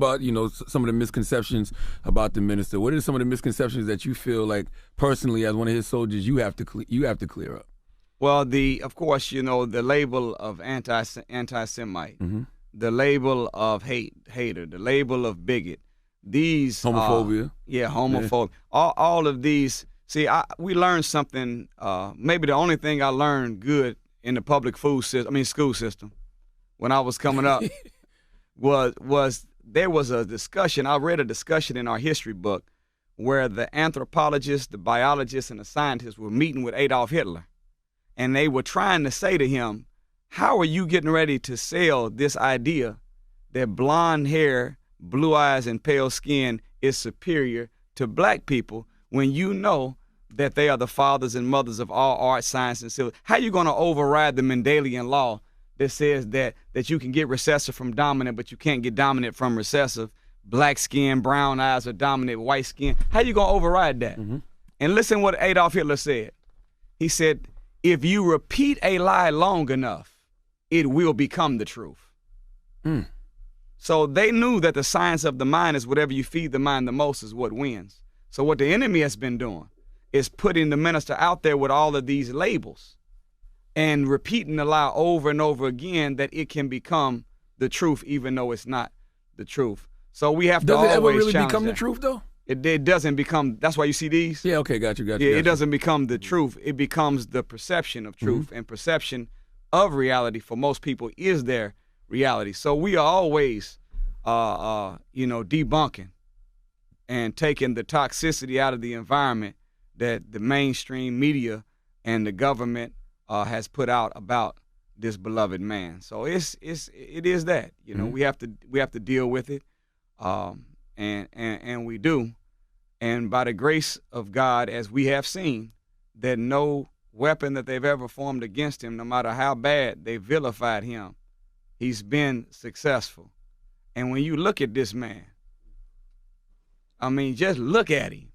About, some of the misconceptions about the minister. What are some of the misconceptions that you feel like personally, as one of his soldiers, you have to clear up? Well, of course, the label of anti-Semite, the label of hater, the label of bigot, these homophobia. Homophobia. Yeah. All of these. See, we learned something. Maybe the only thing I learned good in the public school system, when I was coming up, was there was a discussion. I read a discussion in our history book where the anthropologists, the biologists, and the scientists were meeting with Adolf Hitler. And they were trying to say to him, how are you getting ready to sell this idea that blonde hair, blue eyes, and pale skin is superior to black people when you know that they are the fathers and mothers of all art, science, and civilization? How are you going to override the Mendelian law that says that you can get recessive from dominant, but you can't get dominant from recessive? Black skin, brown eyes are dominant, white skin. How you going to override that? And listen what Adolf Hitler said. He said, if you repeat a lie long enough, it will become the truth. So they knew that the science of the mind is whatever you feed the mind the most is what wins. So what the enemy has been doing is putting the minister out there with all of these labels and repeating the lie over and over again that it can become the truth even though it's not the truth. So we have to always challenge that. Does it ever really become the truth, though? It doesn't become. That's why you see these. Yeah. Okay. Got you. Yeah. It doesn't become the truth. It becomes the perception of truth, and perception of reality for most people is their reality. So we are always, debunking and taking the toxicity out of the environment that the mainstream media and the government has put out about this beloved man. So it is that we have to deal with it, and we do. And by the grace of God, as we have seen, that no weapon that they've ever formed against him, no matter how bad they vilified him, he's been successful. And when you look at this man, just look at him.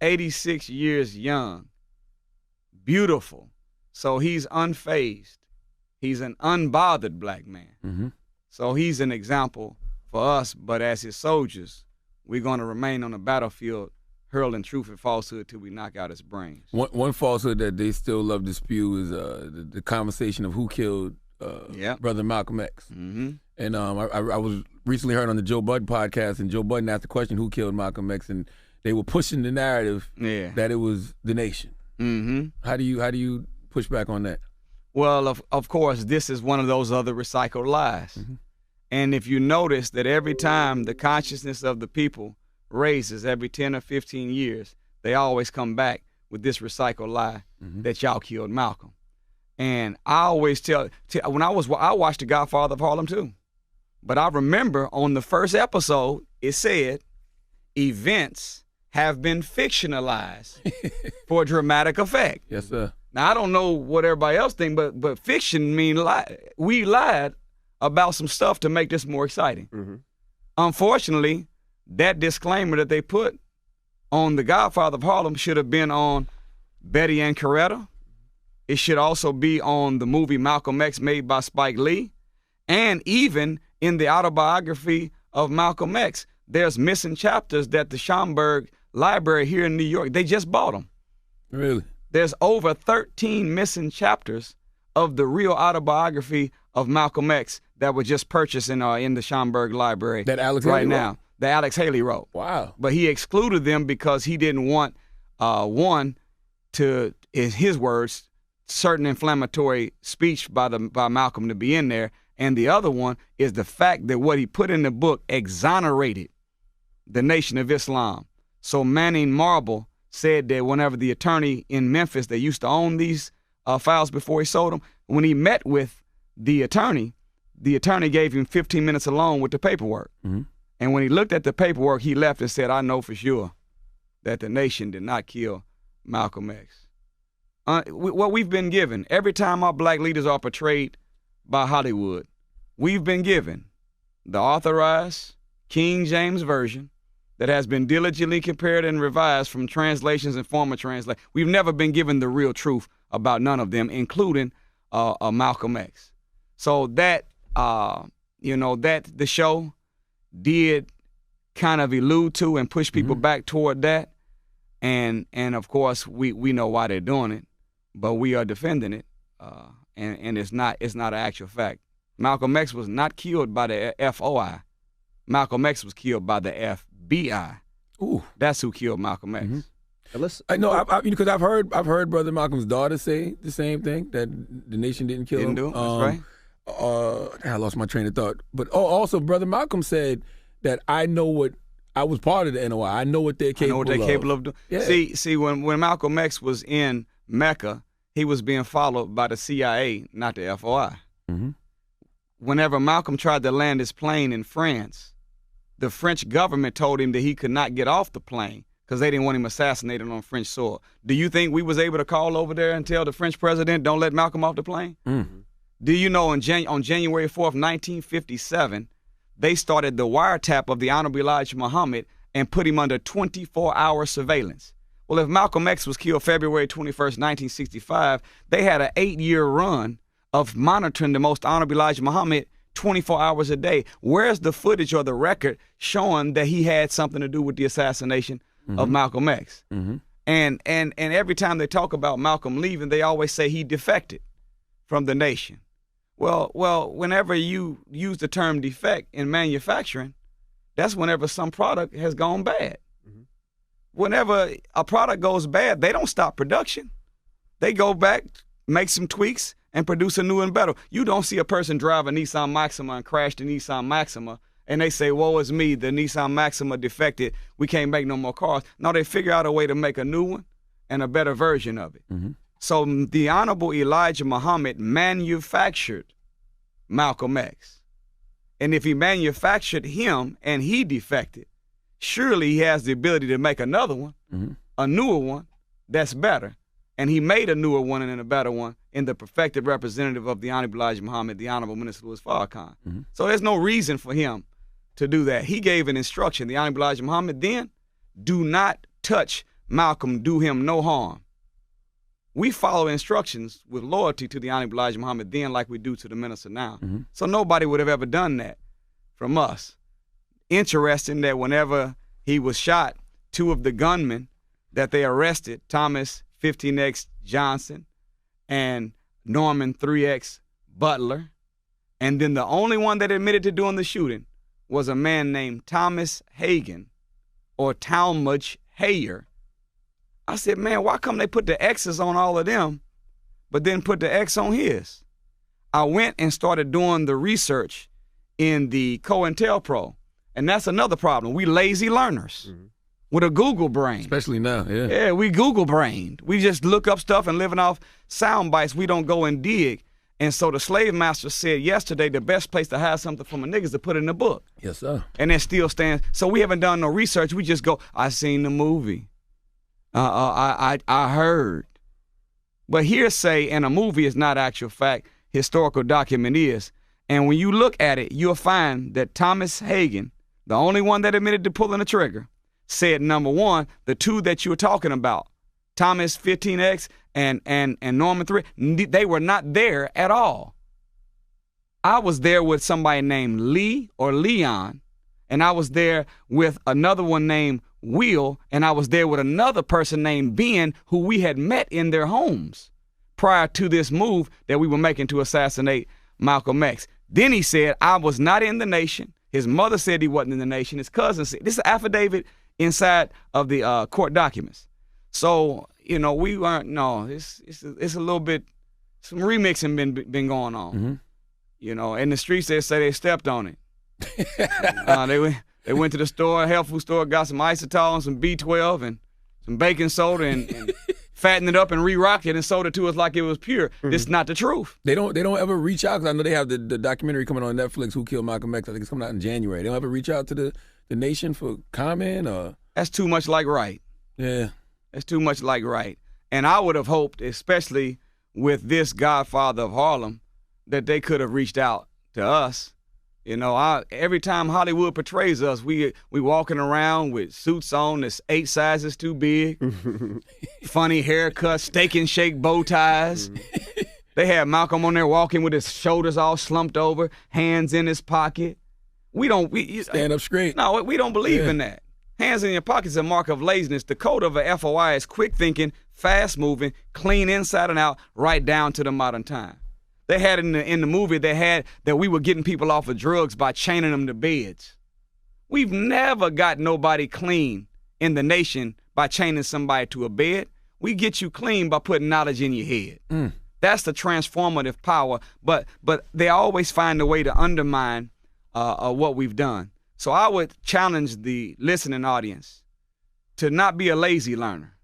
86 years young, beautiful. So he's unfazed. He's an unbothered black man. So he's an example for us, but as his soldiers, we're going to remain on the battlefield hurling truth and falsehood till we knock out his brains. One falsehood that they still love to spew is the conversation of who killed Brother Malcolm X. And I was recently heard on the Joe Budden podcast, and Joe Budden asked the question, who killed Malcolm X? And they were pushing the narrative that it was the nation. How do you push back on that? Well, of course, this is one of those other recycled lies. And if you notice that every time the consciousness of the people raises every 10 or 15 years, they always come back with this recycled lie that y'all killed Malcolm. And I always tell when I watched The Godfather of Harlem too. But I remember on the first episode, it said, events have been fictionalized for dramatic effect. Yes, sir. Now, I don't know what everybody else thinks, but fiction mean we lied about some stuff to make this more exciting. Unfortunately, that disclaimer that they put on The Godfather of Harlem should have been on Betty and Coretta. It should also be on the movie Malcolm X made by Spike Lee. And even in the autobiography of Malcolm X, there's missing chapters that the Schomburg Library here in New York, they just bought them. Really? There's over 13 missing chapters of the real autobiography of Malcolm X that were just purchased in the Schomburg Library that Alex right Haley now. Wrote? That Alex Haley wrote. Wow. But he excluded them because he didn't want, in his words, certain inflammatory speech by Malcolm to be in there. And the other one is the fact that what he put in the book exonerated the Nation of Islam. So Manning Marble said that whenever the attorney in Memphis that used to own these files before he sold them, when he met with the attorney gave him 15 minutes alone with the paperwork. And when he looked at the paperwork, he left and said, I know for sure that the nation did not kill Malcolm X. What we've been given, every time our black leaders are portrayed by Hollywood, we've been given the authorized King James Version that has been diligently compared and revised from translations and former translations. We've never been given the real truth about none of them, including Malcolm X. So that, the show did kind of allude to and push people back toward that. And of course, we know why they're doing it, but we are defending it. And it's not an actual fact. Malcolm X was not killed by the FOI. Malcolm X was killed by the FBI. Ooh, that's who killed Malcolm X. I know, because I've heard Brother Malcolm's daughter say the same thing, that the nation didn't kill him. Didn't do it. That's right. I lost my train of thought. But also Brother Malcolm said that I was part of the NOI. I know what they're capable of. Capable of doing. Yeah. See, when Malcolm X was in Mecca, he was being followed by the CIA, not the FOI. Mm-hmm. Whenever Malcolm tried to land his plane in France, the French government told him that he could not get off the plane because they didn't want him assassinated on French soil. Do you think we was able to call over there and tell the French president, don't let Malcolm off the plane? Mm-hmm. Do you know on January 4th, 1957, they started the wiretap of the Honorable Elijah Muhammad and put him under 24-hour surveillance? Well, if Malcolm X was killed February 21st, 1965, they had an 8-year run of monitoring the Most Honorable Elijah Muhammad 24 hours a day. Where's the footage or the record showing that he had something to do with the assassination of Malcolm X? And every time they talk about Malcolm leaving, they always say he defected from the nation. Well, whenever you use the term defect in manufacturing, that's whenever some product has gone bad. Whenever a product goes bad, they don't stop production. They go back, make some tweaks, and produce a new and better. You don't see a person drive a Nissan Maxima and crash the Nissan Maxima, and they say, woe is me, the Nissan Maxima defected, we can't make no more cars. No, they figure out a way to make a new one and a better version of it. So the Honorable Elijah Muhammad manufactured Malcolm X. And if he manufactured him and he defected, surely he has the ability to make another one, a newer one, that's better. And he made a newer one and a better one in the perfected representative of the Honorable Elijah Muhammad, the Honorable Minister Louis Farrakhan. So there's no reason for him to do that. He gave an instruction, the Honorable Elijah Muhammad then, do not touch Malcolm, do him no harm. We follow instructions with loyalty to the Honorable Elijah Muhammad then like we do to the minister now. So nobody would have ever done that from us. Interesting that whenever he was shot, two of the gunmen that they arrested, Thomas 15X Johnson and Norman 3X Butler, and then the only one that admitted to doing the shooting was a man named Thomas Hagen or Talmadge Hayer. I said, man, why come they put the X's on all of them but then put the X on his? I went and started doing the research in the COINTELPRO, and that's another problem. We lazy learners. With a Google brain. Especially now, yeah. Yeah, we Google brained. We just look up stuff and living off sound bites. We don't go and dig. And so the slave master said yesterday the best place to hide something from a nigga is to put it in a book. Yes, sir. And it still stands. So we haven't done no research. We just go, I seen the movie. I heard. But hearsay in a movie is not actual fact. Historical document is. And when you look at it, you'll find that Thomas Hagen, the only one that admitted to pulling the trigger, said, number one, the two that you were talking about, Thomas 15X and Norman 3, they were not there at all. I was there with somebody named Lee or Leon, and I was there with another one named Will, and I was there with another person named Ben who we had met in their homes prior to this move that we were making to assassinate Malcolm X. Then he said, I was not in the nation. His mother said he wasn't in the nation. His cousin said, this is an affidavit inside of the court documents. So, you know, we weren't, no, it's a little bit, some remixing been going on. You know, in the streets they say they stepped on it. They went to the store, health food store, got some isotol and some B12 and some baking soda and fattened it up and re-rocked it and sold it to us like it was pure. This is not the truth. They don't ever reach out, because I know they have the documentary coming on Netflix, Who Killed Malcolm X. I think it's coming out in January. They don't ever reach out to the nation for comment or? That's too much like right. Yeah. That's too much like right. And I would have hoped, especially with this Godfather of Harlem, that they could have reached out to us. You know, every time Hollywood portrays us, we walking around with suits on that's 8 sizes too big, funny haircuts, steak and shake bow ties. They had Malcolm on there walking with his shoulders all slumped over, hands in his pocket. We stand up straight. No, we don't believe in that. Hands in your pockets is a mark of laziness. The code of a FOI is quick thinking, fast moving, clean inside and out, right down to the modern time. They had in the movie, they had that we were getting people off of drugs by chaining them to beds. We've never got nobody clean in the nation by chaining somebody to a bed. We get you clean by putting knowledge in your head. That's the transformative power, but they always find a way to undermine what we've done. So I would challenge the listening audience to not be a lazy learner.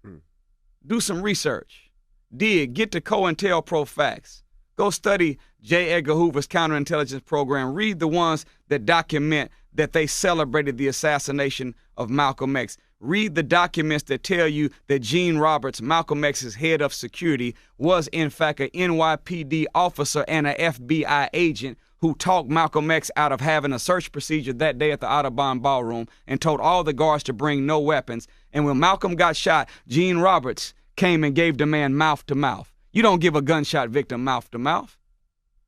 Do some research. Get to COINTELPRO facts. Go study J. Edgar Hoover's counterintelligence program. Read the ones that document that they celebrated the assassination of Malcolm X. Read the documents that tell you that Gene Roberts, Malcolm X's head of security, was in fact an NYPD officer and an FBI agent who talked Malcolm X out of having a search procedure that day at the Audubon Ballroom and told all the guards to bring no weapons. And when Malcolm got shot, Gene Roberts came and gave the man mouth to mouth. You don't give a gunshot victim mouth to mouth.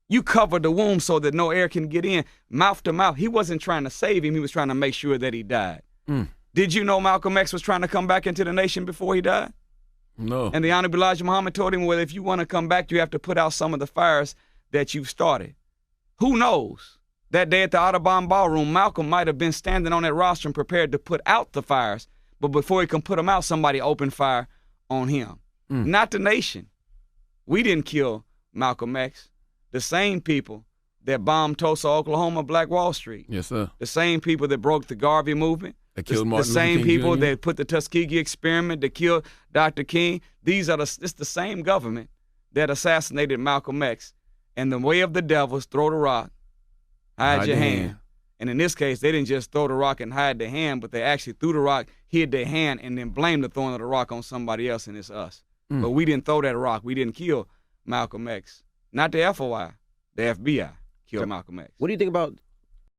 You cover the wound so that no air can get in. Mouth to mouth. He wasn't trying to save him. He was trying to make sure that he died. Did you know Malcolm X was trying to come back into the nation before he died? No. And the Honorable Elijah Muhammad told him, well, if you want to come back, you have to put out some of the fires that you've started. Who knows? That day at the Audubon Ballroom, Malcolm might have been standing on that rostrum prepared to put out the fires, but before he can put them out, somebody opened fire on him. Not the nation. We didn't kill Malcolm X. The same people that bombed Tulsa, Oklahoma, Black Wall Street. Yes, sir. The same people that broke the Garvey movement. That killed Martin Luther King King. The same people Jr. that put the Tuskegee experiment, that killed Dr. King. It's the same government that assassinated Malcolm X. And the way of the devil is throw the rock, hide your hand. And in this case, they didn't just throw the rock and hide their hand, but they actually threw the rock, hid their hand, and then blamed the throwing of the rock on somebody else, and it's us. But we didn't throw that rock. We didn't kill Malcolm X. Not the FOI, the FBI killed Malcolm X. What do you think about